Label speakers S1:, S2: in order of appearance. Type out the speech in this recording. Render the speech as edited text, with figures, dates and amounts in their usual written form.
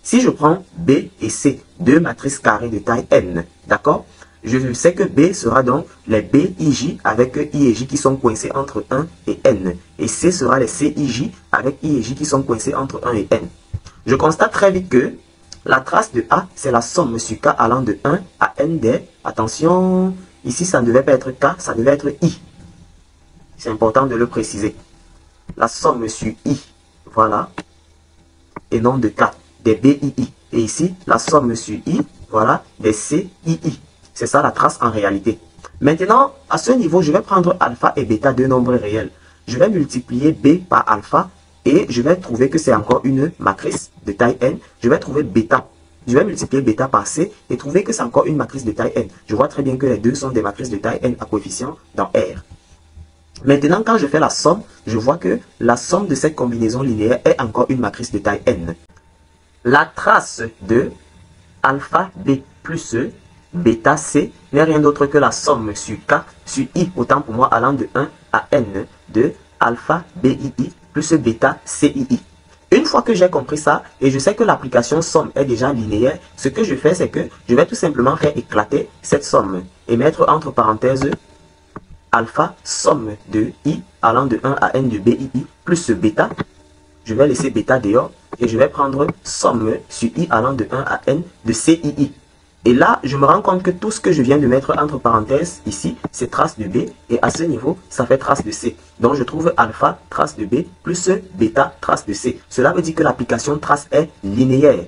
S1: Si je prends B et C, deux matrices carrées de taille n, d'accord? Je sais que B sera donc les BIJ avec I et J qui sont coincés entre 1 et n. Et C sera les CIJ avec I et J qui sont coincés entre 1 et n. Je constate très vite que la trace de A, c'est la somme sur K allant de 1 à n des... Attention, ici ça ne devait pas être K, ça devait être I. C'est important de le préciser. La somme sur I, voilà, et non de K, des BII. Et ici, la somme sur I, voilà, des CII. C'est ça la trace en réalité. Maintenant, à ce niveau, je vais prendre alpha et bêta, deux nombres réels. Je vais multiplier B par alpha et je vais trouver que c'est encore une matrice de taille n. Je vais trouver bêta. Je vais multiplier bêta par C et trouver que c'est encore une matrice de taille n. Je vois très bien que les deux sont des matrices de taille n à coefficient dans R. Maintenant, quand je fais la somme, je vois que la somme de cette combinaison linéaire est encore une matrice de taille n. La trace de alpha B plus E bêta C n'est rien d'autre que la somme sur K sur I, autant pour moi allant de 1 à n de alpha BII plus bêta CII. Une fois que j'ai compris ça et je sais que l'application somme est déjà linéaire, ce que je fais c'est que je vais tout simplement faire éclater cette somme et mettre entre parenthèses alpha somme de I allant de 1 à n de BII plus bêta. Je vais laisser bêta dehors et je vais prendre somme sur I allant de 1 à n de CII. Et là, je me rends compte que tout ce que je viens de mettre entre parenthèses ici, c'est trace de B. Et à ce niveau, ça fait trace de C. Donc, je trouve alpha, trace de B, plus bêta, trace de C. Cela veut dire que l'application trace est linéaire.